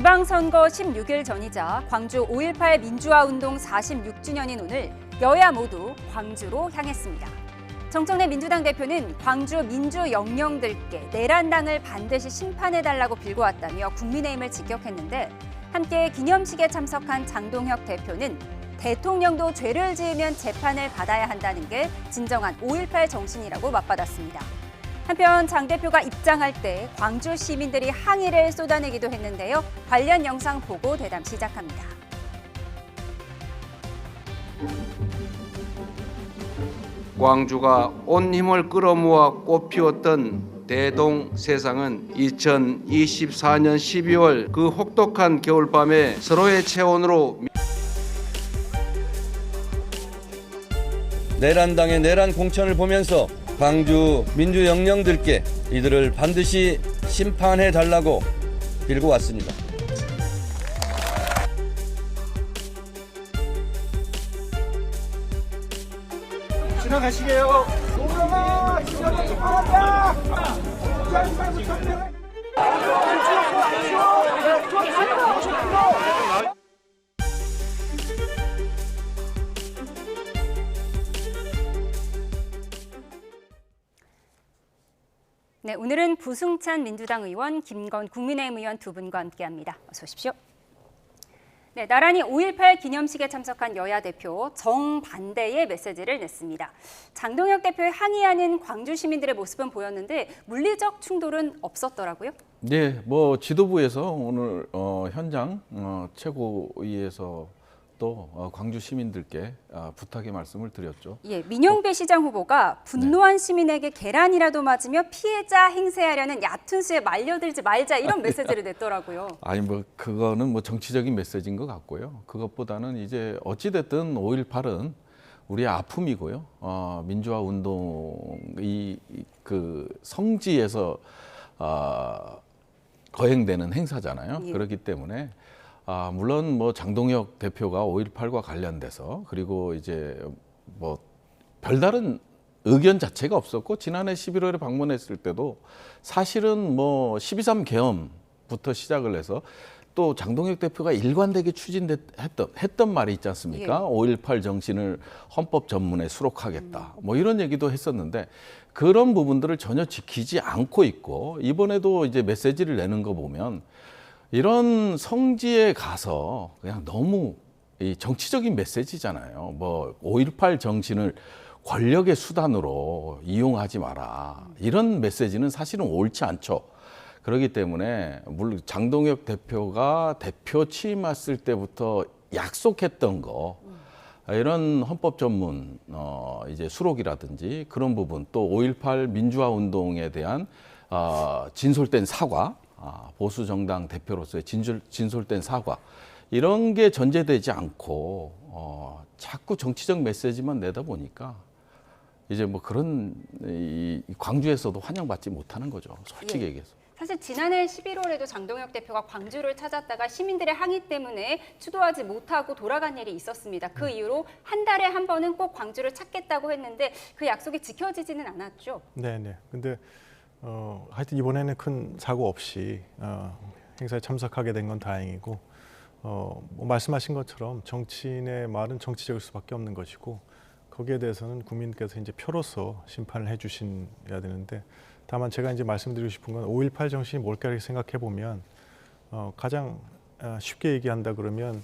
지방선거 16일 전이자 광주 5.18 민주화운동 46주년인 오늘 여야 모두 광주로 향했습니다. 정청래 민주당 대표는 광주 민주 영령들께 내란당을 반드시 심판해달라고 빌고 왔다며 국민의힘을 직격했는데 함께 기념식에 참석한 장동혁 대표는 대통령도 죄를 지으면 재판을 받아야 한다는 게 진정한 5.18 정신이라고 맞받았습니다. 한편 장 대표가 입장할 때 광주 시민들이 항의를 쏟아내기도 했는데요. 관련 영상 보고 대담 시작합니다. 광주가 온 힘을 끌어모아 꽃피웠던 대동세상은 2024년 12월 그 혹독한 겨울밤에 서로의 체온으로 내란당의 내란 공천을 보면서 광주 민주 영령들께 이들을 반드시 심판해달라고 빌고 왔습니다. 지나가시게요. 동영아, 시간을 축하한다. 네, 오늘은 부승찬 민주당 의원, 김건 국민의힘 의원 두 분과 함께합니다. 어서 오십시오. 네, 나란히 5.18 기념식에 참석한 여야 대표 정반대의 메시지를 냈습니다. 장동혁 대표의 항의하는 광주 시민들의 모습은 보였는데 물리적 충돌은 없었더라고요. 네, 지도부에서 오늘 현장 최고위에서 또 광주 시민들께 부탁의 말씀을 드렸죠. 예, 민영배 시장 후보가 분노한 시민에게 계란이라도 맞으며 피해자 행세하려는 얕은 수에 말려들지 말자 이런 메시지를 냈더라고요. 아니 그거는 정치적인 메시지인 것 같고요. 그것보다는 이제 어찌 됐든 5.18은 우리의 아픔이고요. 민주화 운동이 그 성지에서 거행되는 행사잖아요. 예. 그렇기 때문에 물론 장동혁 대표가 5.18과 관련돼서 그리고 이제 별다른 의견 자체가 없었고 지난해 11월에 방문했을 때도 사실은 12.3 계엄부터 시작을 해서 또 장동혁 대표가 일관되게 했던 말이 있지 않습니까? 예. 5.18 정신을 헌법 전문에 수록하겠다. 이런 얘기도 했었는데 그런 부분들을 전혀 지키지 않고 있고 이번에도 이제 메시지를 내는 거 보면 이런 성지에 가서 그냥 너무 이 정치적인 메시지잖아요. 5.18 정신을 권력의 수단으로 이용하지 마라. 이런 메시지는 사실은 옳지 않죠. 그렇기 때문에 물론 장동혁 대표가 대표 취임했을 때부터 약속했던 거 이런 헌법 전문 이제 수록이라든지 그런 부분 또 5.18 민주화 운동에 대한 진솔된 사과 보수 정당 대표로서의 진솔된 사과 이런 게 전제되지 않고 자꾸 정치적 메시지만 내다 보니까 이제 그런 광주에서도 환영받지 못하는 거죠. 솔직히 얘기해서. 사실 지난해 11월에도 장동혁 대표가 광주를 찾았다가 시민들의 항의 때문에 추도하지 못하고 돌아간 일이 있었습니다. 그 이후로 한 달에 한 번은 꼭 광주를 찾겠다고 했는데 그 약속이 지켜지지는 않았죠. 네네. 근데 하여튼 이번에는 큰 사고 없이 행사에 참석하게 된 건 다행이고 말씀하신 것처럼 정치인의 말은 정치적일 수밖에 없는 것이고 거기에 대해서는 국민께서 이제 표로서 심판을 해주셔야 되는데 다만 제가 이제 말씀드리고 싶은 건 5.18 정신이 뭘까 이렇게 생각해 보면 가장 쉽게 얘기한다 그러면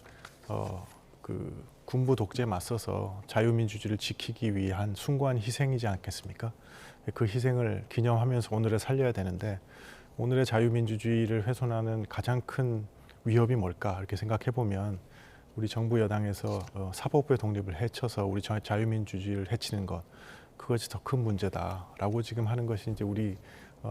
그 군부 독재에 맞서서 자유민주주의를 지키기 위한 숭고한 희생이지 않겠습니까? 그 희생을 기념하면서 오늘을 살려야 되는데 오늘의 자유민주주의를 훼손하는 가장 큰 위협이 뭘까 이렇게 생각해 보면 우리 정부 여당에서 사법부의 독립을 해쳐서 우리 자유민주주의를 해치는 것 그것이 더 큰 문제다라고 지금 하는 것이 이제 우리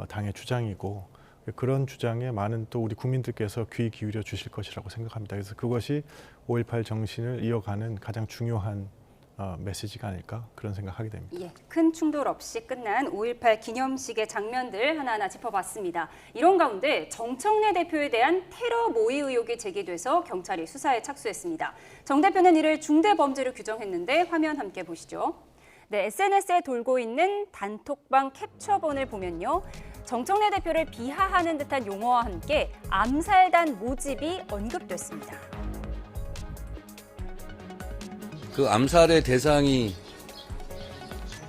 당의 주장이고 그런 주장에 많은 또 우리 국민들께서 귀 기울여 주실 것이라고 생각합니다. 그래서 그것이 5.18 정신을 이어가는 가장 중요한 메시지가 아닐까 그런 생각하게 됩니다. 예, 큰 충돌 없이 끝난 5.18 기념식의 장면들 하나하나 짚어봤습니다. 이런 가운데 정청래 대표에 대한 테러 모의 의혹이 제기돼서 경찰이 수사에 착수했습니다. 정 대표는 이를 중대범죄로 규정했는데 화면 함께 보시죠. 네, SNS에 돌고 있는 단톡방 캡처본을 보면요. 정청래 대표를 비하하는 듯한 용어와 함께 암살단 모집이 언급됐습니다. 그 암살의 대상이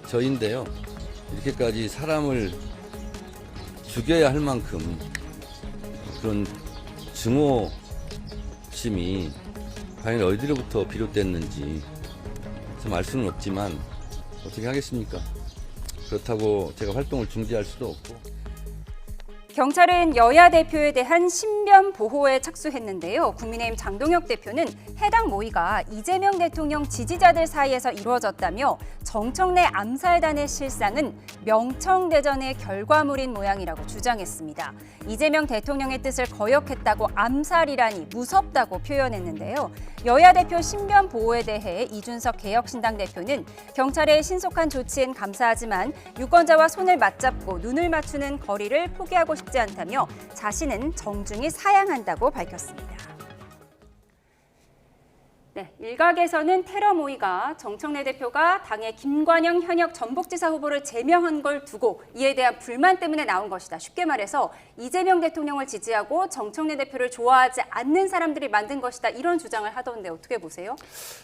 저인데요. 이렇게까지 사람을 죽여야 할 만큼 그런 증오심이 과연 어디로부터 비롯됐는지 좀 알 수는 없지만 어떻게 하겠습니까? 그렇다고 제가 활동을 중지할 수도 없고. 경찰은 여야 대표에 대한 신변 보호에 착수했는데요. 국민의힘 장동혁 대표는 해당 모의가 이재명 대통령 지지자들 사이에서 이루어졌다며 정청래 암살단의 실상은 명청대전의 결과물인 모양이라고 주장했습니다. 이재명 대통령의 뜻을 거역했다고 암살이라니 무섭다고 표현했는데요. 여야 대표 신변 보호에 대해 이준석 개혁신당 대표는 경찰의 신속한 조치엔 감사하지만 유권자와 손을 맞잡고 눈을 맞추는 거리를 포기하고 싶지 않다며 자신은 정중히 사양한다고 밝혔습니다. 네, 일각에서는 테러 모의가 정청래 대표가 당의 김관영 현역 전북지사 후보를 제명한 걸 두고 이에 대한 불만 때문에 나온 것이다. 쉽게 말해서 이재명 대통령을 지지하고 정청래 대표를 좋아하지 않는 사람들이 만든 것이다. 이런 주장을 하던데 어떻게 보세요?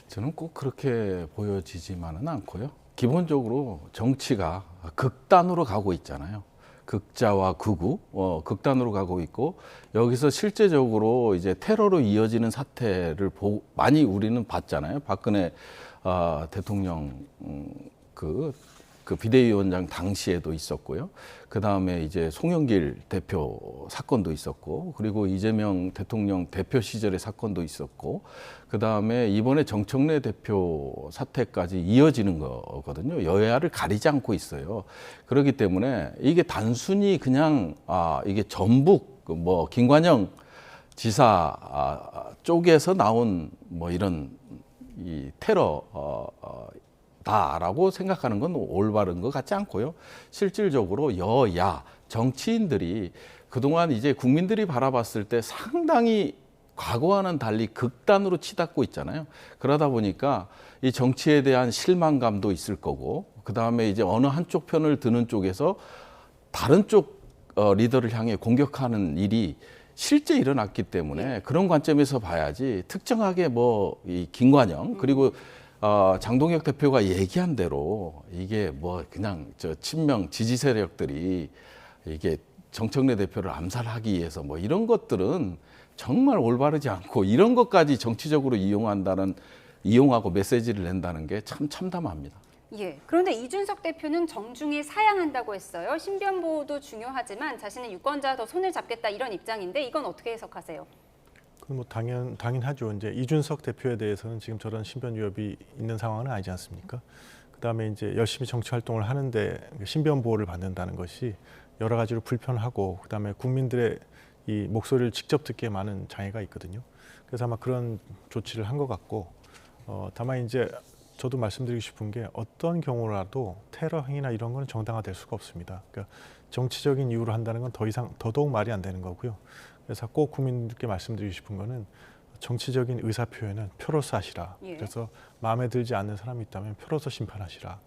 저는 꼭 그렇게 보여지지만은 않고요. 기본적으로 정치가 극단으로 가고 있잖아요. 극자와 극우, 극단으로 가고 있고 여기서 실제적으로 이제 테러로 이어지는 사태를 많이 우리는 봤잖아요. 박근혜 대통령 그 비대위원장 당시에도 있었고요. 그 다음에 이제 송영길 대표 사건도 있었고, 그리고 이재명 대통령 대표 시절의 사건도 있었고, 그 다음에 이번에 정청래 대표 사태까지 이어지는 거거든요. 여야를 가리지 않고 있어요. 그렇기 때문에 이게 단순히 그냥 이게 전북 뭐 김관영 지사 쪽에서 나온 뭐 이런 이 테러 다라고 생각하는 건 올바른 것 같지 않고요. 실질적으로 여야 정치인들이 그동안 이제 국민들이 바라봤을 때 상당히 과거와는 달리 극단으로 치닫고 있잖아요. 그러다 보니까 이 정치에 대한 실망감도 있을 거고, 그 다음에 이제 어느 한쪽 편을 드는 쪽에서 다른 쪽 리더를 향해 공격하는 일이 실제 일어났기 때문에 그런 관점에서 봐야지 특정하게 뭐 이 김관영 그리고 장동혁 대표가 얘기한 대로 이게 뭐 그냥 저 친명 지지 세력들이 이게 정청래 대표를 암살하기 위해서 뭐 이런 것들은 정말 올바르지 않고, 이런 것까지 정치적으로 이용하고 메시지를 낸다는 게 참 참담합니다. 예. 그런데 이준석 대표는 정중히 사양한다고 했어요. 신변 보호도 중요하지만 자신은 유권자 더 손을 잡겠다 이런 입장인데 이건 어떻게 해석하세요? 그건 뭐 당연하죠. 이제 이준석 대표에 대해서는 지금 저런 신변 위협이 있는 상황은 아니지 않습니까? 그다음에 이제 열심히 정치 활동을 하는데 신변 보호를 받는다는 것이 여러 가지로 불편하고, 그다음에 국민들의 이 목소리를 직접 듣기에 많은 장애가 있거든요. 그래서 아마 그런 조치를 한 것 같고, 다만 이제 저도 말씀드리고 싶은 게 어떤 경우라도 테러 행위나 이런 거는 정당화될 수가 없습니다. 그러니까 정치적인 이유로 한다는 건 더더욱 말이 안 되는 거고요. 그래서 꼭 국민들께 말씀드리고 싶은 거는 정치적인 의사 표현은 표로서 하시라. 예. 그래서 마음에 들지 않는 사람이 있다면 표로서 심판하시라.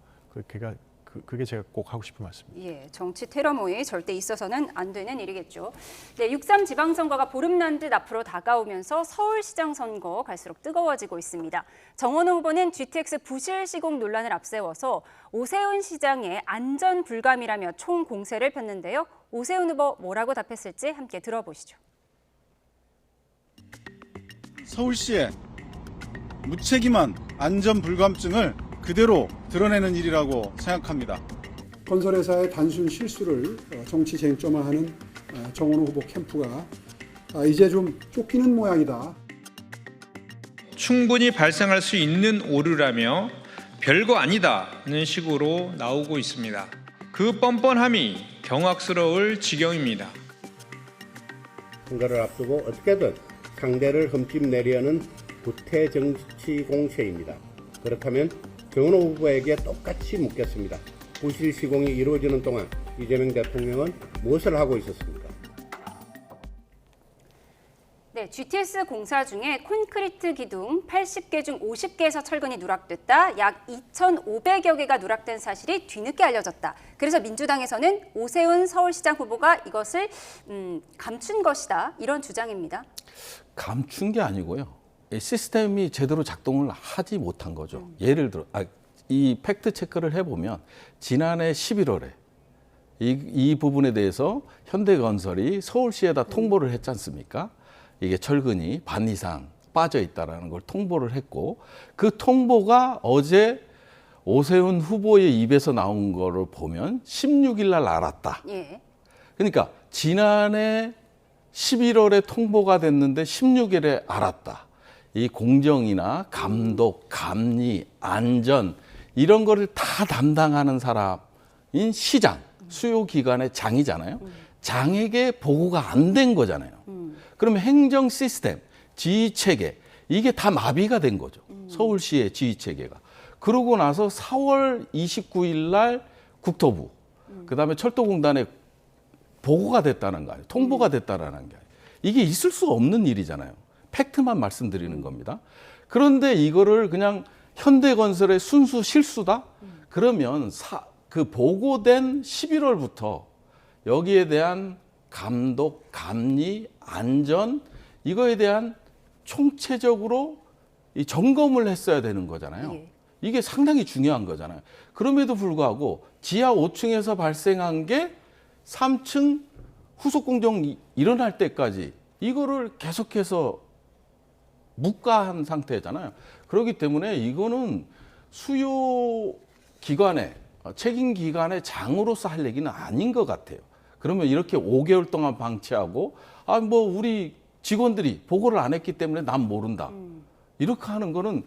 그게 제가 꼭 하고 싶은 말씀입니다. 예, 정치 테러 모의 절대 있어서는 안 되는 일이겠죠. 네, 6.3 지방선거가 보름난 듯 앞으로 다가오면서 서울시장 선거 갈수록 뜨거워지고 있습니다. 정원호 후보는 GTX 부실 시공 논란을 앞세워서 오세훈 시장의 안전 불감이라며 총공세를 폈는데요. 오세훈 후보 뭐라고 답했을지 함께 들어보시죠. 서울시의 무책임한 안전 불감증을 그대로 드러내는 일이라고 생각합니다. 건설회사의 단순 실수를 정치 쟁점화하는 정원호 후보 캠프가 이제 좀 쫓기는 모양이다. 충분히 발생할 수 있는 오류라며 별거 아니다는 식으로 나오고 있습니다. 그 뻔뻔함이 경악스러울 지경입니다. 선거를 앞두고 어떻게든 상대를 흠집내려는 구태 정치 공세입니다. 그렇다면 정원호 후보에게 똑같이 묻겠습니다. 부실 시공이 이루어지는 동안 이재명 대통령은 무엇을 하고 있었습니까? 네, 네, GTS 공사 중에 콘크리트 기둥 80개 중 50개에서 철근이 누락됐다. 약 2,500여 개가 누락된 사실이 뒤늦게 알려졌다. 그래서 민주당에서는 오세훈 서울시장 후보가 이것을 감춘 것이다. 이런 주장입니다. 감춘 게 아니고요. 이 시스템이 제대로 작동을 하지 못한 거죠. 예를 들어 이 팩트 체크를 해보면 지난해 11월에 이 부분에 대해서 현대건설이 서울시에다 통보를 했지 않습니까? 이게 철근이 반 이상 빠져 있다라는 걸 통보를 했고, 그 통보가 어제 오세훈 후보의 입에서 나온 거를 보면 16일 날 알았다. 예. 그러니까 지난해 11월에 통보가 됐는데 16일에 알았다. 이 공정이나 감독, 감리, 안전 이런 거를 다 담당하는 사람인 시장, 수요기관의 장이잖아요. 장에게 보고가 안 된 거잖아요. 그러면 행정 시스템, 지휘체계 이게 다 마비가 된 거죠. 서울시의 지휘체계가. 그러고 나서 4월 29일 날 국토부, 그다음에 철도공단에 보고가 됐다는 거 아니에요. 통보가 됐다라는 게 아니에요. 이게 있을 수 없는 일이잖아요. 팩트만 말씀드리는 겁니다. 그런데 이거를 그냥 현대건설의 순수 실수다? 그러면 그 보고된 11월부터 여기에 대한 감독, 감리, 안전 이거에 대한 총체적으로 이 점검을 했어야 되는 거잖아요. 예. 이게 상당히 중요한 거잖아요. 그럼에도 불구하고 지하 5층에서 발생한 게 3층 후속 공정 일어날 때까지 이거를 계속해서 묵과한 상태잖아요. 그렇기 때문에 이거는 수요 기관의 책임 기관의 장으로서 할 얘기는 아닌 것 같아요. 그러면 이렇게 5개월 동안 방치하고 우리 직원들이 보고를 안 했기 때문에 난 모른다. 이렇게 하는 거는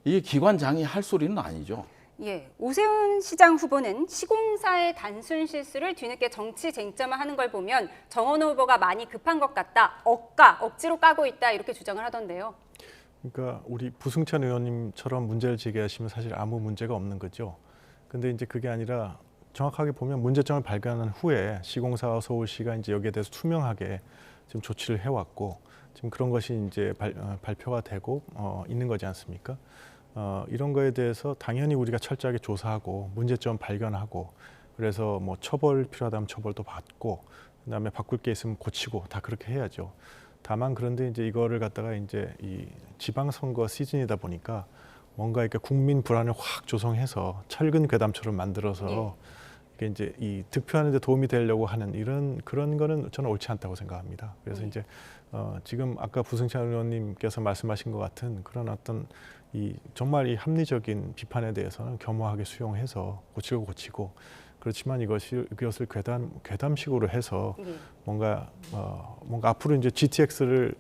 이게 기관장이 할 소리는 아니죠. 예, 오세훈 시장 후보는 시공사의 단순 실수를 뒤늦게 정치 쟁점화하는 걸 보면 정원호 후보가 많이 급한 것 같다. 억지로 까고 있다. 이렇게 주장을 하던데요. 그러니까 우리 부승찬 의원님처럼 문제를 제기하시면 사실 아무 문제가 없는 거죠. 근데 이제 그게 아니라 정확하게 보면 문제점을 발견한 후에 시공사와 서울시가 이제 여기에 대해서 투명하게 지금 조치를 해왔고 지금 그런 것이 이제 발표가 되고 있는 거지 않습니까? 이런 거에 대해서 당연히 우리가 철저하게 조사하고 문제점 발견하고 그래서 뭐 처벌 필요하다면 처벌도 받고 그다음에 바꿀 게 있으면 고치고 다 그렇게 해야죠. 다만 그런데 이제 이거를 갖다가 이제 이 지방선거 시즌이다 보니까 뭔가 이렇게 국민 불안을 확 조성해서 철근 괴담처럼 만들어서 이게 이제 이 득표하는 데 도움이 되려고 하는 그런 거는 저는 옳지 않다고 생각합니다. 그래서 이제 지금 아까 부승찬 의원님께서 말씀하신 것 같은 그런 어떤 정말 이 합리적인 비판에 대해서는 겸허하게 수용해서 고치고 그렇지만 이것을 괴담식으로 해서 뭔가 앞으로 이제 GTX를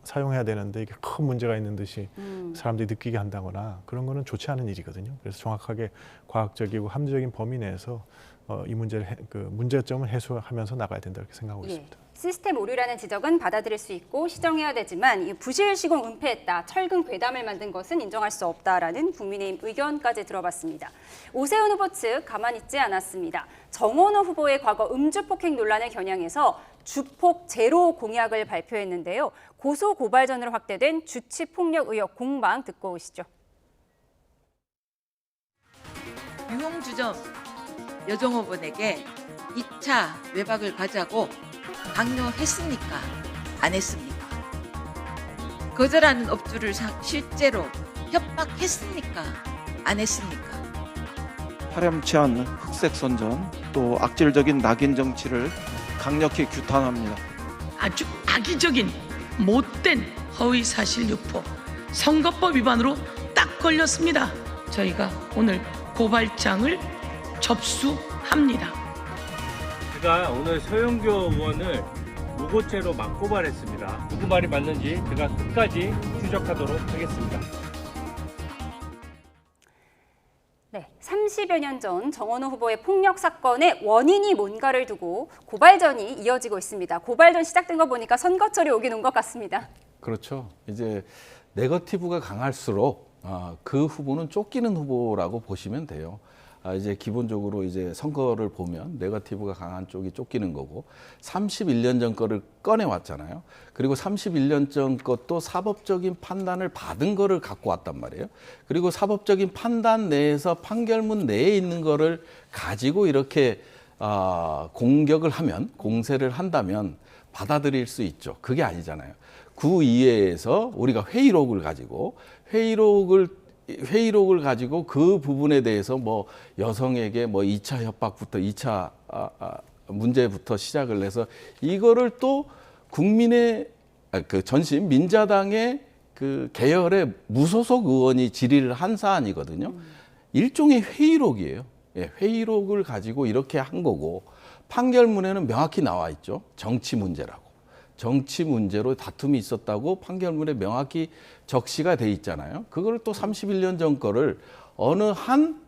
사용해야 되는데 이게 큰 문제가 있는 듯이 사람들이 느끼게 한다거나 그런 거는 좋지 않은 일이거든요. 그래서 정확하게 과학적이고 합리적인 범위 내에서 이 문제점을 해소하면서 나가야 된다 이렇게 생각하고 있습니다. 시스템 오류라는 지적은 받아들일 수 있고 시정해야 되지만 이 부실 시공 은폐했다, 철근 괴담을 만든 것은 인정할 수 없다라는 국민의힘 의견까지 들어봤습니다. 오세훈 후보 측 가만히 있지 않았습니다. 정원호 후보의 과거 음주 폭행 논란을 겨냥해서 주폭 제로 공약을 발표했는데요. 고소 고발전으로 확대된 주치 폭력 의혹 공방 듣고 오시죠. 유흥주점 여종업원에게 2차 외박을 가자고 강요했습니까? 안 했습니까? 거절하는 업주를 실제로 협박했습니까? 안 했습니까? 파렴치 않은 흑색 선전 또 악질적인 낙인 정치를 강력히 규탄합니다. 아주 악의적인 못된 허위 사실 유포, 선거법 위반으로 딱 걸렸습니다. 저희가 오늘 고발장을 접수합니다. 제가 오늘 서영교 의원을 무고죄로 맞고발했습니다. 누구 말이 맞는지 제가 끝까지 추적하도록 하겠습니다. 네, 30여 년 전 정원호 후보의 폭력 사건의 원인이 뭔가를 두고 고발전이 이어지고 있습니다. 고발전 시작된 거 보니까 선거철이 오긴 온 것 같습니다. 그렇죠. 이제 네거티브가 강할수록 그 후보는 쫓기는 후보라고 보시면 돼요. 이제 기본적으로 이제 선거를 보면 네거티브가 강한 쪽이 쫓기는 거고 31년 전 거를 꺼내 왔잖아요. 그리고 31년 전 것도 사법적인 판단을 받은 거를 갖고 왔단 말이에요. 그리고 사법적인 판단 내에서 판결문 내에 있는 거를 가지고 이렇게 공격을 하면, 공세를 한다면 받아들일 수 있죠. 그게 아니잖아요. 구의회에서 우리가 회의록을 가지고 회의록을 가지고 그 부분에 대해서 뭐 여성에게 뭐 2차 협박부터 2차 문제부터 시작을 해서 이거를 또 국민의 그 전신 민자당의 그 계열의 무소속 의원이 질의를 한 사안이거든요. 일종의 회의록이에요. 예, 회의록을 가지고 이렇게 한 거고 판결문에는 명확히 나와 있죠. 정치 문제라고. 정치 문제로 다툼이 있었다고 판결문에 명확히 적시가 돼 있잖아요. 그걸 또 31년 전 거를 어느 한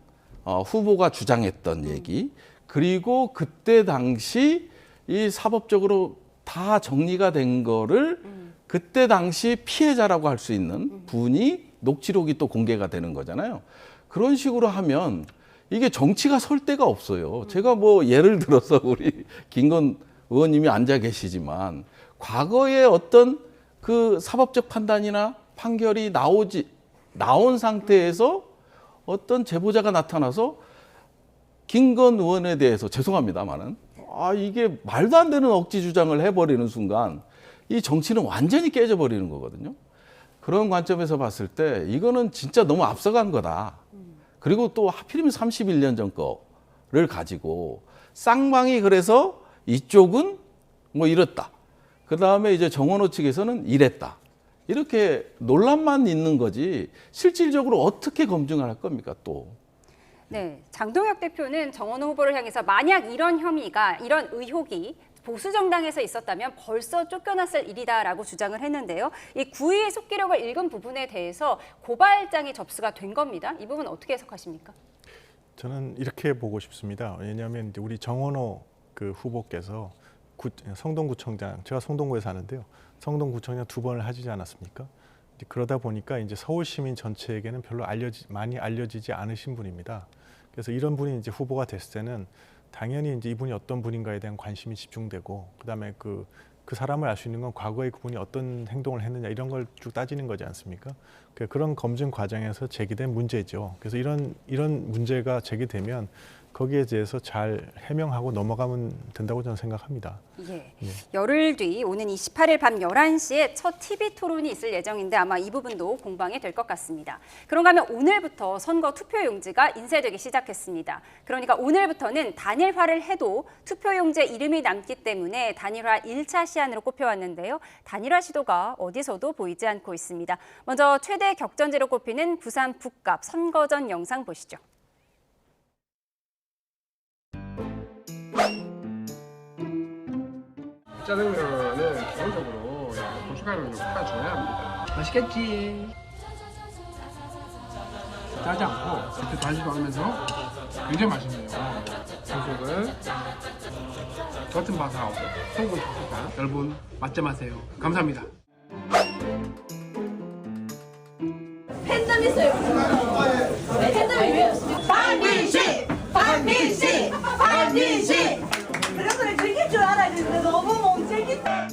후보가 주장했던 얘기, 그리고 그때 당시 이 사법적으로 다 정리가 된 거를 그때 당시 피해자라고 할 수 있는 분이 녹취록이 또 공개가 되는 거잖아요. 그런 식으로 하면 이게 정치가 설 데가 없어요. 제가 뭐 예를 들어서 우리 김건 의원님이 앉아 계시지만 과거에 어떤 그 사법적 판단이나 판결이 나온 상태에서 어떤 제보자가 나타나서 김건 의원에 대해서 죄송합니다만은 이게 말도 안 되는 억지 주장을 해버리는 순간 이 정치는 완전히 깨져버리는 거거든요. 그런 관점에서 봤을 때 이거는 진짜 너무 앞서간 거다. 그리고 또 하필이면 31년 전 거를 가지고 쌍방이 그래서 이쪽은 뭐 이랬다. 그 다음에 이제 정원호 측에서는 이랬다. 이렇게 논란만 있는 거지 실질적으로 어떻게 검증을 할 겁니까 또. 네, 장동혁 대표는 정원호 후보를 향해서 만약 이런 혐의가, 이런 의혹이 보수 정당에서 있었다면 벌써 쫓겨났을 일이다라고 주장을 했는데요. 이 구의회 속기록을 읽은 부분에 대해서 고발장이 접수가 된 겁니다. 이 부분 어떻게 해석하십니까? 저는 이렇게 보고 싶습니다. 왜냐하면 이제 우리 정원호 그 후보께서 성동구청장, 제가 성동구에 사는데요. 성동구청장 2번을 하시지 않았습니까? 그러다 보니까 이제 서울 시민 전체에게는 별로 많이 알려지지 않으신 분입니다. 그래서 이런 분이 이제 후보가 됐을 때는 당연히 이제 이분이 어떤 분인가에 대한 관심이 집중되고, 그다음에 그 사람을 알 수 있는 건 과거에 그분이 어떤 행동을 했느냐 이런 걸 쭉 따지는 거지 않습니까? 그런 검증 과정에서 제기된 문제죠. 그래서 이런 문제가 제기되면 거기에 대해서 잘 해명하고 넘어가면 된다고 저는 생각합니다. 예. 열흘 뒤 오는 28일 밤 11시에 첫 TV 토론이 있을 예정인데 아마 이 부분도 공방이 될 것 같습니다. 그런가 하면 오늘부터 선거 투표용지가 인쇄되기 시작했습니다. 그러니까 오늘부터는 단일화를 해도 투표용지에 이름이 남기 때문에 단일화 1차 시안으로 꼽혀왔는데요. 단일화 시도가 어디서도 보이지 않고 있습니다. 먼저 최대 격전지로 꼽히는 부산 북갑 선거 전 영상 보시죠. 짜장면은 기본적으로 고춧가루를 뿌려줘야 합니다. 맛있겠지? 짜지 않고 이렇게 달지도 않으면서 굉장히 맛있네요. 소속을 겉은 바삭하고 속은 촉촉한 여러분 맛 좀 하세요. 감사합니다. 팬덤 있어요. 팬덤이 왜 없습니까? 반민씨! 반민씨! 반민씨! 그런 걸 즐길 줄 알아야 되는데 너무 못 즐긴다.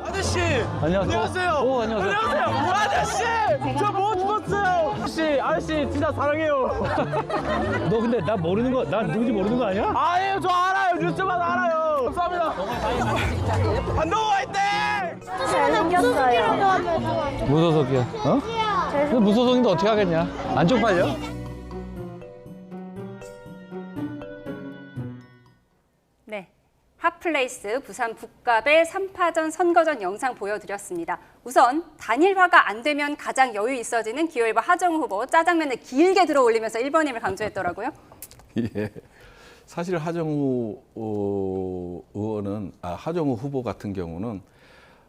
아저씨! 안녕하세요. 오, 안녕하세요. 안녕하세요. 아저씨! 저 뭐 죽었어요. 아저씨 진짜 사랑해요. 너 근데 나 모르는 거, 나 누군지 모르는 거 아니야? 아니에요, 저 알아요. 뉴스만 알아요. 감사합니다. 한동호 화이팅! 잘생겼어요. 무소속이야. 어? 그 무소속인데 어떻게 하겠냐? 안 쪽팔려? 네, 핫플레이스 부산 북갑의 3파전 선거전 영상 보여드렸습니다. 우선 단일화가 안 되면 가장 여유 있어지는 기호일보 하정우 후보 짜장면을 길게 들어 올리면서 1번임을 강조했더라고요. 예. 사실 하정우 의원은 하정우 후보 같은 경우는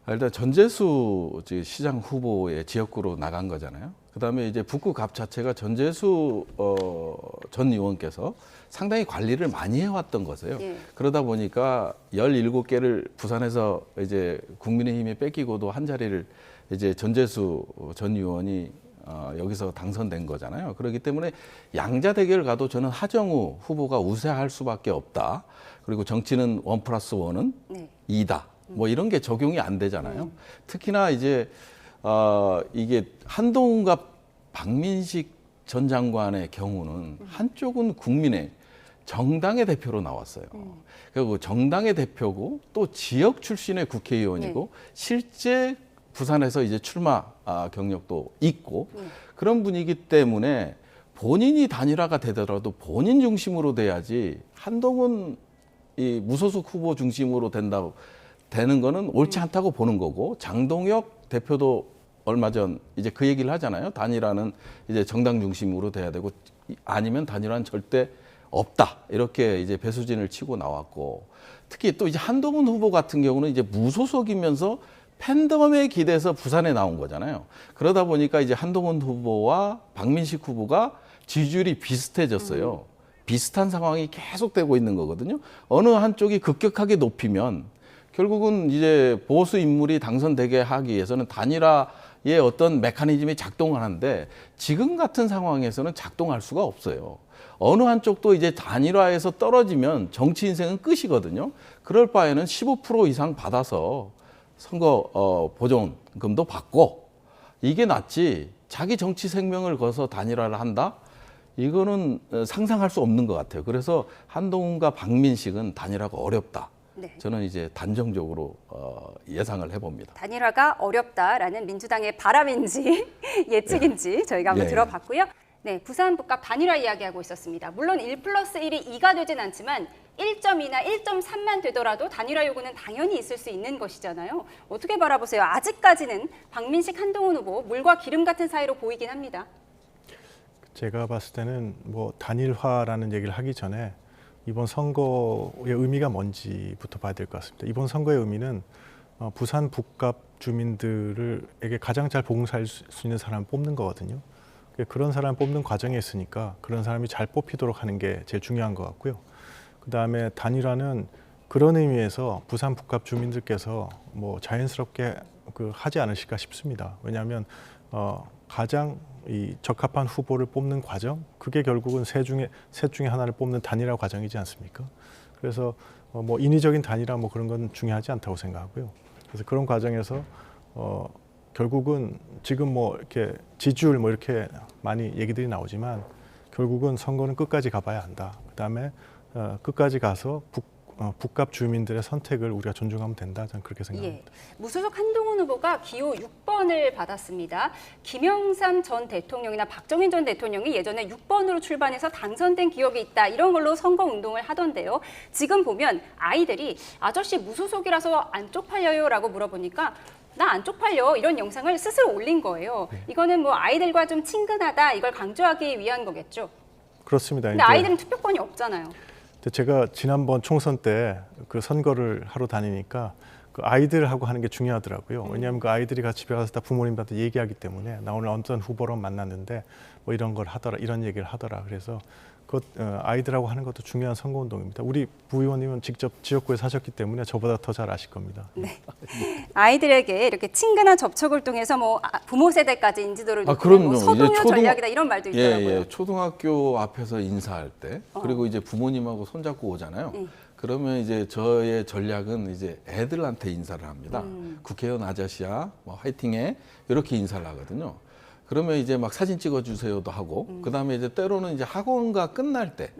일단 전재수 시장 후보의 지역구로 나간 거잖아요. 그다음에 이제 북구갑 자체가 전재수 전 의원께서 상당히 관리를 많이 해왔던 거세요. 예. 그러다 보니까 17개를 부산에서 이제 국민의힘에 뺏기고도 한 자리를 이제 전재수 전 의원이 여기서 당선된 거잖아요. 그렇기 때문에 양자 대결 가도 저는 하정우 후보가 우세할 수밖에 없다. 그리고 정치는 1+1은 2다. 뭐 이런 게 적용이 안 되잖아요. 특히나 이제 이게 한동훈과 박민식 전 장관의 경우는 한쪽은 국민의 정당의 대표로 나왔어요. 그리고 정당의 대표고 또 지역 출신의 국회의원이고 실제 부산에서 이제 출마 경력도 있고 그런 분이기 때문에 본인이 단일화가 되더라도 본인 중심으로 돼야지 한동훈 이 무소속 후보 중심으로 되는 거는 옳지 않다고 보는 거고 장동혁 대표도 얼마 전 이제 그 얘기를 하잖아요. 단일화는 이제 정당 중심으로 돼야 되고 아니면 단일화는 절대 없다. 이렇게 이제 배수진을 치고 나왔고 특히 또 이제 한동훈 후보 같은 경우는 이제 무소속이면서 팬덤에 기대서 부산에 나온 거잖아요. 그러다 보니까 이제 한동훈 후보와 박민식 후보가 지지율이 비슷해졌어요. 비슷한 상황이 계속되고 있는 거거든요. 어느 한쪽이 급격하게 높이면 결국은 이제 보수 인물이 당선되게 하기 위해서는 단일화의 어떤 메커니즘이 작동하는데 지금 같은 상황에서는 작동할 수가 없어요. 어느 한쪽도 이제 단일화에서 떨어지면 정치 인생은 끝이거든요. 그럴 바에는 15% 이상 받아서 선거 보존금도 받고 이게 낫지 자기 정치 생명을 걸어서 단일화를 한다? 이거는 상상할 수 없는 것 같아요. 그래서 한동훈과 박민식은 단일화가 어렵다. 저는 이제 단정적으로 예상을 해봅니다. 단일화가 어렵다라는 민주당의 바람인지 예측인지 저희가 한번 들어봤고요. 네, 부산 북갑 단일화 이야기하고 있었습니다. 물론 1+1이 2가 되진 않지만 1.2나 1.3만 되더라도 단일화 요구는 당연히 있을 수 있는 것이잖아요. 어떻게 바라보세요? 아직까지는 박민식, 한동훈 후보 물과 기름 같은 사이로 보이긴 합니다. 제가 봤을 때는 뭐 단일화라는 얘기를 하기 전에 이번 선거의 의미가 뭔지부터 봐야 될 것 같습니다. 이번 선거의 의미는 부산 북갑 주민들에게 가장 잘 봉사할 수 있는 사람을 뽑는 거거든요. 그런 사람 뽑는 과정에 있으니까 그런 사람이 잘 뽑히도록 하는 게 제일 중요한 것 같고요. 그다음에 단일화는 그런 의미에서 부산 북갑 주민들께서 뭐 자연스럽게 하지 않으실까 싶습니다. 왜냐하면 가장 이 적합한 후보를 뽑는 과정, 그게 결국은 셋 중에 하나를 뽑는 단일화 과정이지 않습니까? 그래서 뭐 인위적인 단일화 뭐 그런 건 중요하지 않다고 생각하고요. 그래서 그런 과정에서 결국은 지금 뭐 이렇게 지지율 뭐 이렇게 많이 얘기들이 나오지만 결국은 선거는 끝까지 가봐야 한다. 그다음에 끝까지 가서 북갑 주민들의 선택을 우리가 존중하면 된다. 저는 그렇게 생각합니다. 무소속 한동훈 후보가 기호 6번을 받았습니다. 김영삼 전 대통령이나 박정희 전 대통령이 예전에 6번으로 출발해서 당선된 기억이 있다. 이런 걸로 선거운동을 하던데요. 지금 보면 아이들이 아저씨 무소속이라서 안 쪽팔려요 라고 물어보니까 나 안 쪽팔려 이런 영상을 스스로 올린 거예요. 이거는 뭐 아이들과 좀 친근하다 이걸 강조하기 위한 거겠죠. 그렇습니다. 근데 아이들은 투표권이 없잖아요. 제가 지난번 총선 때 그 선거를 하러 다니니까 그 아이들하고 하는 게 중요하더라고요. 왜냐하면 그 아이들이 같이 집에 가서 다 부모님한테 얘기하기 때문에 나 오늘 어떤 후보로 만났는데 뭐 이런 걸 하더라, 이런 얘기를 하더라. 그래서 그 아이들하고 하는 것도 중요한 선거운동입니다. 우리 부의원님은 직접 지역구에 사셨기 때문에 저보다 더 잘 아실 겁니다. 네. 아이들에게 이렇게 친근한 접촉을 통해서 뭐 부모 세대까지 인지도를 높이는 그럼요. 뭐 서동요 전략이다 이런 말도 있더라고요. 초등학교 앞에서 인사할 때 그리고 이제 부모님하고 손잡고 오잖아요. 그러면 이제 저의 전략은 이제 애들한테 인사를 합니다. 국회의원 아저씨야, 뭐 화이팅해 이렇게 인사를 하거든요. 그러면 이제 막 사진 찍어주세요도 하고 그다음에 이제 때로는 이제 학원가 끝날 때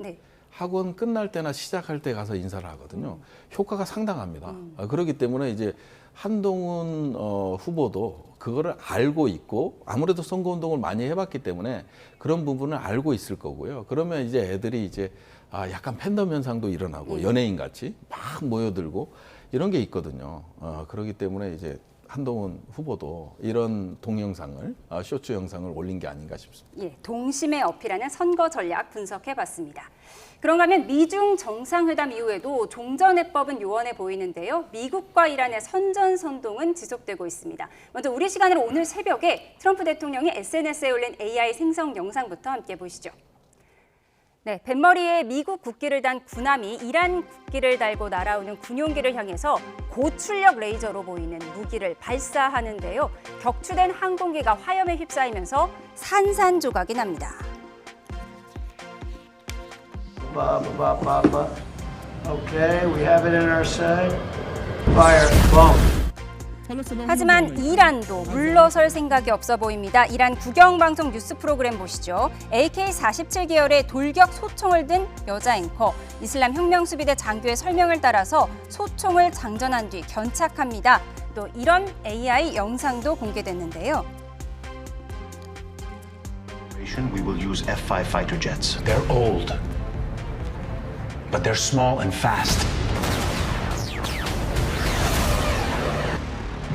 학원 끝날 때나 시작할 때 가서 인사를 하거든요. 효과가 상당합니다. 그렇기 때문에 이제 한동훈 후보도 그거를 알고 있고 아무래도 선거운동을 많이 해봤기 때문에 그런 부분을 알고 있을 거고요. 그러면 이제 애들이 이제 약간 팬덤 현상도 일어나고 연예인 같이 막 모여들고 이런 게 있거든요. 그렇기 때문에 이제 한동훈 후보도 이런 동영상을 쇼츠 영상을 올린 게 아닌가 싶습니다. 예, 동심에 어필하는 선거 전략 분석해봤습니다. 그런가 하면 미중 정상회담 이후에도 종전해법은 요원해 보이는데요. 미국과 이란의 선전선동은 지속되고 있습니다. 먼저 우리 시간으로 오늘 새벽에 트럼프 대통령이 SNS에 올린 AI 생성 영상부터 함께 보시죠. 네, 뱃머리에 미국 국기를 단 군함이 이란 국기를 달고 날아오는 군용기를 향해서 고출력 레이저로 보이는 무기를 발사하는데요. 격추된 항공기가 화염에 휩싸이면서 산산조각이 납니다. Okay, we have it in our sight. Fire. Boom. 하지만 이란도 물러설 생각이 없어 보입니다. 이란 국영방송 뉴스 프로그램 보시죠. AK-47 계열의 돌격 소총을 든 여자 앵커. 이슬람 혁명수비대 장교의 설명을 따라서 소총을 장전한 뒤 견착합니다. 또 이런 AI 영상도 공개됐는데요. We will use F-5 fighter jets. They're old, but they're small and fast.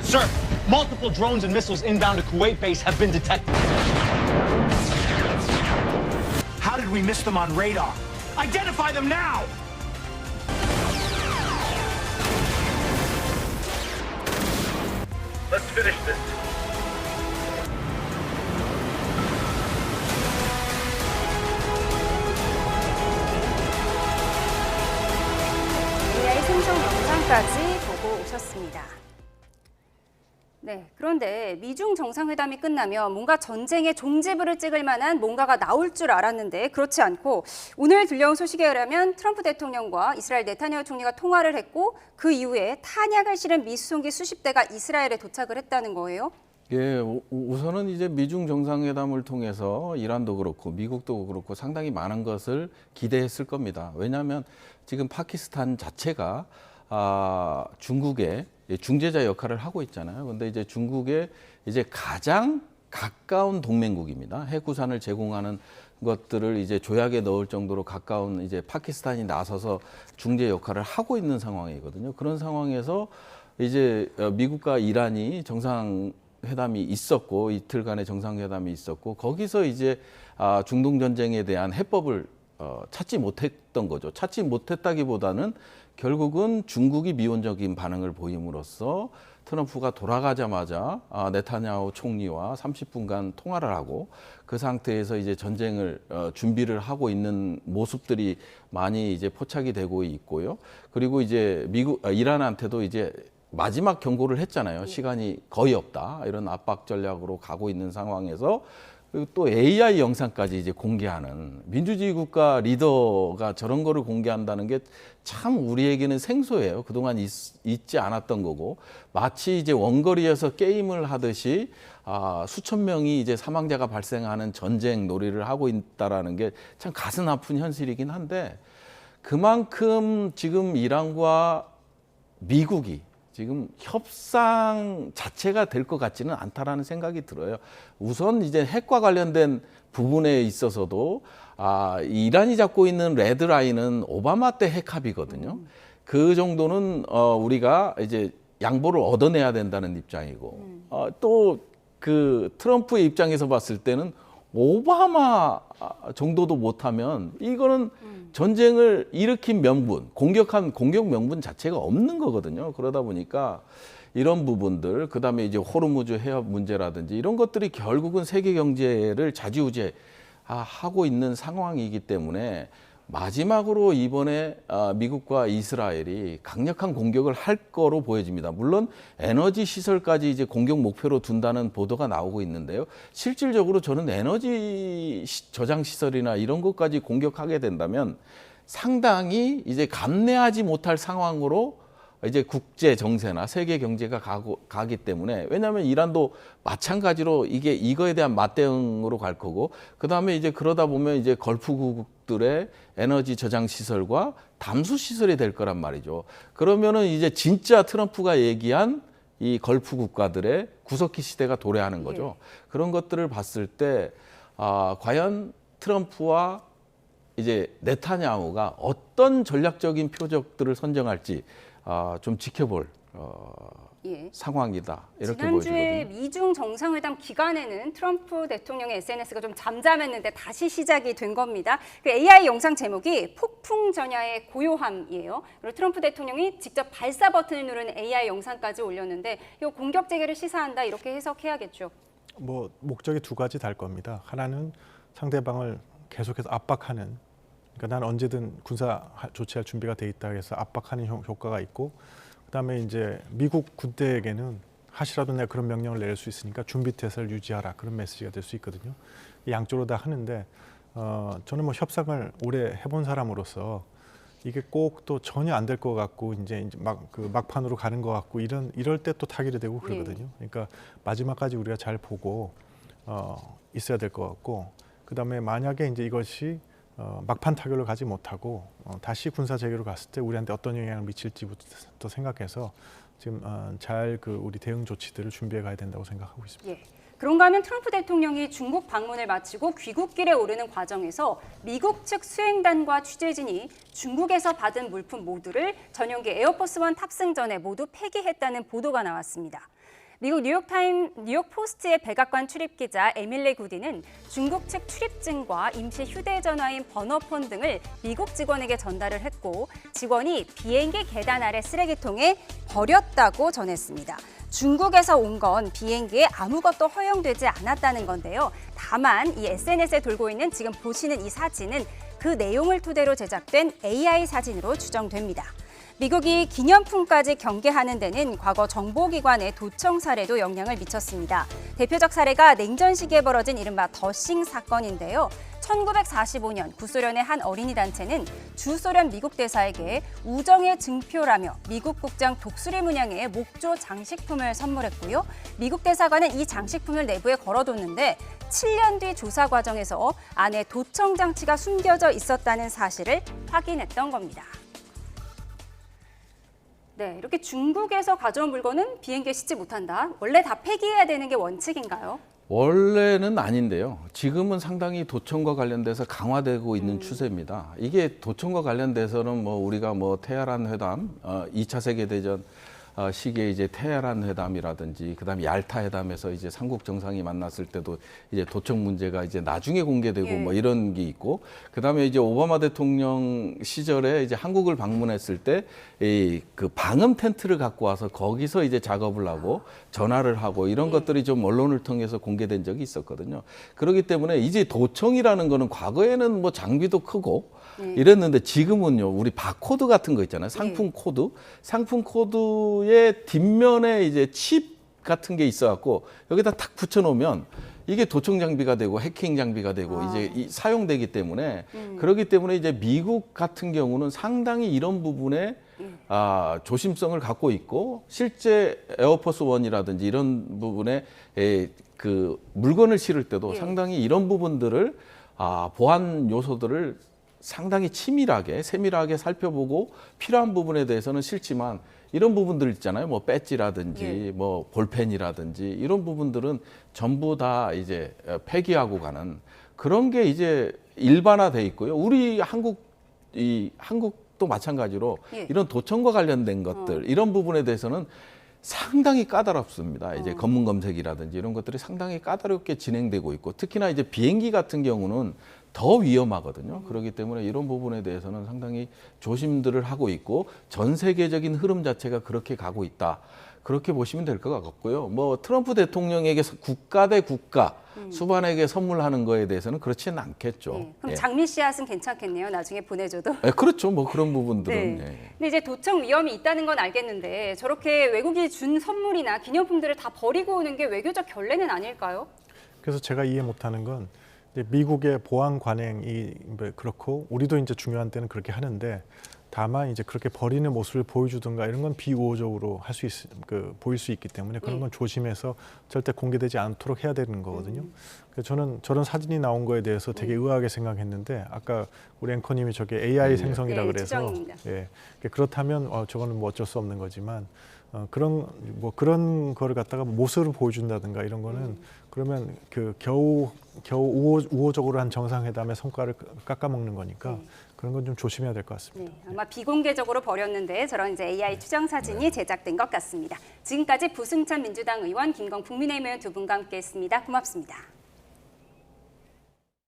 Sir, multiple drones and missiles inbound to Kuwait base have been detected. How did we miss them on radar? Identify them now! Let's finish this. AI 생성 영상까지 보고 오셨습니다. 네, 그런데 미중 정상회담이 끝나면 뭔가 전쟁의 종지부를 찍을 만한 뭔가가 나올 줄 알았는데 그렇지 않고 오늘 들려온 소식에 의하면 트럼프 대통령과 이스라엘 네타냐후 총리가 통화를 했고 그 이후에 탄약을 실은 미수송기 수십 대가 이스라엘에 도착을 했다는 거예요. 예, 우선은 이제 미중 정상회담을 통해서 이란도 그렇고 미국도 그렇고 상당히 많은 것을 기대했을 겁니다. 왜냐하면 지금 파키스탄 자체가 중국의 중재자 역할을 하고 있잖아요. 그런데 이제 중국의 이제 가장 가까운 동맹국입니다. 핵우산을 제공하는 것들을 이제 조약에 넣을 정도로 가까운 이제 파키스탄이 나서서 중재 역할을 하고 있는 상황이거든요. 그런 상황에서 이제 미국과 이란이 정상회담이 있었고 이틀간의 정상회담이 있었고 거기서 이제 중동 전쟁에 대한 해법을 찾지 못했던 거죠. 찾지 못했다기보다는 결국은 중국이 미온적인 반응을 보임으로써 트럼프가 돌아가자마자 네타냐후 총리와 30분간 통화를 하고 그 상태에서 이제 전쟁을 준비를 하고 있는 모습들이 많이 이제 포착이 되고 있고요. 그리고 이제 이란한테도 이제 마지막 경고를 했잖아요. 시간이 거의 없다. 이런 압박 전략으로 가고 있는 상황에서 그리고 또 AI 영상까지 이제 공개하는 민주주의 국가 리더가 저런 거를 공개한다는 게 참 우리에게는 생소해요. 그동안 있지 않았던 거고 마치 이제 원거리에서 게임을 하듯이 수천 명이 이제 사망자가 발생하는 전쟁 놀이를 하고 있다라는 게 참 가슴 아픈 현실이긴 한데 그만큼 지금 이란과 미국이 지금 협상 자체가 될 것 같지는 않다라는 생각이 들어요. 우선 이제 핵과 관련된 부분에 있어서도 이란이 잡고 있는 레드라인은 오바마 때 핵 합의거든요. 그 정도는 우리가 이제 양보를 얻어내야 된다는 입장이고 또 그 트럼프의 입장에서 봤을 때는 오바마 정도도 못하면 이거는 전쟁을 일으킨 명분, 공격 명분 자체가 없는 거거든요. 그러다 보니까 이런 부분들, 그다음에 이제 호르무즈 해협 문제라든지 이런 것들이 결국은 세계 경제를 좌지우지하고 있는 상황이기 때문에 마지막으로 이번에 미국과 이스라엘이 강력한 공격을 할 거로 보여집니다. 물론 에너지 시설까지 이제 공격 목표로 둔다는 보도가 나오고 있는데요. 실질적으로 저는 에너지 저장 시설이나 이런 것까지 공격하게 된다면 상당히 이제 감내하지 못할 상황으로 이제 국제 정세나 세계 경제가 가기 때문에 왜냐하면 이란도 마찬가지로 이거에 대한 맞대응으로 갈 거고 그다음에 이제 그러다 보면 이제 걸프국들의 에너지 저장 시설과 담수 시설이 될 거란 말이죠. 그러면은 이제 진짜 트럼프가 얘기한 이 걸프 국가들의 구석기 시대가 도래하는 거죠. 그런 것들을 봤을 때 과연 트럼프와 이제 네타냐후가 어떤 전략적인 표적들을 선정할지 좀 지켜볼 상황이다. 이렇게 지난주에 보여지거든요. 미중 정상회담 기간에는 트럼프 대통령의 SNS가 좀 잠잠했는데 다시 시작이 된 겁니다. 그 AI 영상 제목이 폭풍 전야의 고요함이에요. 그리고 트럼프 대통령이 직접 발사 버튼을 누른 AI 영상까지 올렸는데 이 공격 재개를 시사한다 이렇게 해석해야겠죠. 뭐 목적이 두 가지 달 겁니다. 하나는 상대방을 계속해서 압박하는, 그러니까 난 언제든 군사 조치할 준비가 돼 있다 해서 압박하는 효과가 있고, 그다음에 이제 미국 군대에게는 하시라도 내가 그런 명령을 내릴 수 있으니까 준비 태세를 유지하라 그런 메시지가 될 수 있거든요. 양쪽으로 다 하는데 저는 뭐 협상을 오래 해본 사람으로서 이게 꼭 또 전혀 안 될 것 같고 이제 막판으로 가는 것 같고 이럴 때 또 타결이 되고 그러거든요. 그러니까 마지막까지 우리가 잘 보고 있어야 될 것 같고 그다음에 만약에 이제 이것이 막판 타결로 가지 못하고 다시 군사 재개로 갔을 때 우리한테 어떤 영향을 미칠지부터 생각해서 지금 잘 우리 대응 조치들을 준비해 가야 된다고 생각하고 있습니다. 예. 그런가 하면 트럼프 대통령이 중국 방문을 마치고 귀국길에 오르는 과정에서 미국 측 수행단과 취재진이 중국에서 받은 물품 모두를 전용기 에어포스 원 탑승 전에 모두 폐기했다는 보도가 나왔습니다. 미국 뉴욕 포스트의 백악관 출입기자 에밀리 구디는 중국 측 출입증과 임시 휴대전화인 번호폰 등을 미국 직원에게 전달을 했고 직원이 비행기 계단 아래 쓰레기통에 버렸다고 전했습니다. 중국에서 온 건 비행기에 아무것도 허용되지 않았다는 건데요. 다만 이 SNS에 돌고 있는 지금 보시는 이 사진은 그 내용을 토대로 제작된 AI 사진으로 추정됩니다. 미국이 기념품까지 경계하는 데는 과거 정보기관의 도청 사례도 영향을 미쳤습니다. 대표적 사례가 냉전 시기에 벌어진 이른바 더싱 사건인데요. 1945년 구소련의 한 어린이 단체는 주소련 미국 대사에게 우정의 증표라며 미국 국장 독수리 문양의 목조 장식품을 선물했고요. 미국 대사관은 이 장식품을 내부에 걸어뒀는데 7년 뒤 조사 과정에서 안에 도청 장치가 숨겨져 있었다는 사실을 확인했던 겁니다. 네, 이렇게 중국에서 가져온 물건은 비행기에 싣지 못한다. 원래 다 폐기해야 되는 게 원칙인가요? 원래는 아닌데요. 지금은 상당히 도청과 관련돼서 강화되고 있는 추세입니다. 이게 도청과 관련돼서는 우리가 테헤란 회담, 2차 세계대전 시기에 이제 테헤란 회담이라든지 그다음에 얄타 회담에서 이제 삼국 정상이 만났을 때도 이제 도청 문제가 이제 나중에 공개되고 이런 게 있고 그다음에 이제 오바마 대통령 시절에 이제 한국을 방문했을 때 그 방음 텐트를 갖고 와서 거기서 이제 작업을 하고 전화를 하고 이런 것들이 좀 언론을 통해서 공개된 적이 있었거든요. 그렇기 때문에 이제 도청이라는 거는 과거에는 장비도 크고 이랬는데 지금은요, 우리 바코드 같은 거 있잖아요. 상품 코드. 상품 코드의 뒷면에 이제 칩 같은 게 있어갖고 여기다 탁 붙여놓으면 이게 도청 장비가 되고 해킹 장비가 되고 이제 사용되기 때문에 그렇기 때문에 이제 미국 같은 경우는 상당히 이런 부분에 조심성을 갖고 있고 실제 에어포스 원이라든지 이런 부분에 그 물건을 실을 때도 상당히 이런 부분들을 보안 요소들을 상당히 치밀하게 세밀하게 살펴보고 필요한 부분에 대해서는 싫지만 이런 부분들 있잖아요. 배지라든지 볼펜이라든지 이런 부분들은 전부 다 이제 폐기하고 가는 그런 게 이제 일반화돼 있고요. 우리 한국도 마찬가지로 이런 도청과 관련된 것들 이런 부분에 대해서는 상당히 까다롭습니다. 이제 검문 검색이라든지 이런 것들이 상당히 까다롭게 진행되고 있고 특히나 이제 비행기 같은 경우는 더 위험하거든요. 그렇기 때문에 이런 부분에 대해서는 상당히 조심들을 하고 있고 전 세계적인 흐름 자체가 그렇게 가고 있다. 그렇게 보시면 될 것 같고요. 트럼프 대통령에게 국가 대 국가 수반에게 선물하는 거에 대해서는 그렇지는 않겠죠. 그럼 장미 씨앗은 괜찮겠네요. 나중에 보내줘도. 그렇죠. 그런 부분들은. 근데 이제 도청 위험이 있다는 건 알겠는데 저렇게 외국이 준 선물이나 기념품들을 다 버리고 오는 게 외교적 결례는 아닐까요? 그래서 제가 이해 못하는 건 미국의 보안 관행이 그렇고 우리도 이제 중요한 때는 그렇게 하는데 다만 이제 그렇게 버리는 모습을 보여주든가 이런 건 비우호적으로 할 수 보일 수 있기 때문에 그런 건 조심해서 절대 공개되지 않도록 해야 되는 거거든요. 그래서 저는 저런 사진이 나온 거에 대해서 되게 의아하게 생각했는데 아까 우리 앵커님이 저게 AI 생성이라 그래서 그렇다면 저거는 어쩔 수 없는 거지만 그런 거를 갖다가 모습을 보여준다든가 이런 거는 그러면 겨우 우호적으로 한 정상회담의 성과를 깎아먹는 거니까 그런 건 좀 조심해야 될 것 같습니다. 아마 비공개적으로 버렸는데 저런 이제 AI 추정 사진이 제작된 것 같습니다. 지금까지 부승찬 민주당 의원, 김건 국민의힘 의원 두 분과 함께했습니다. 고맙습니다.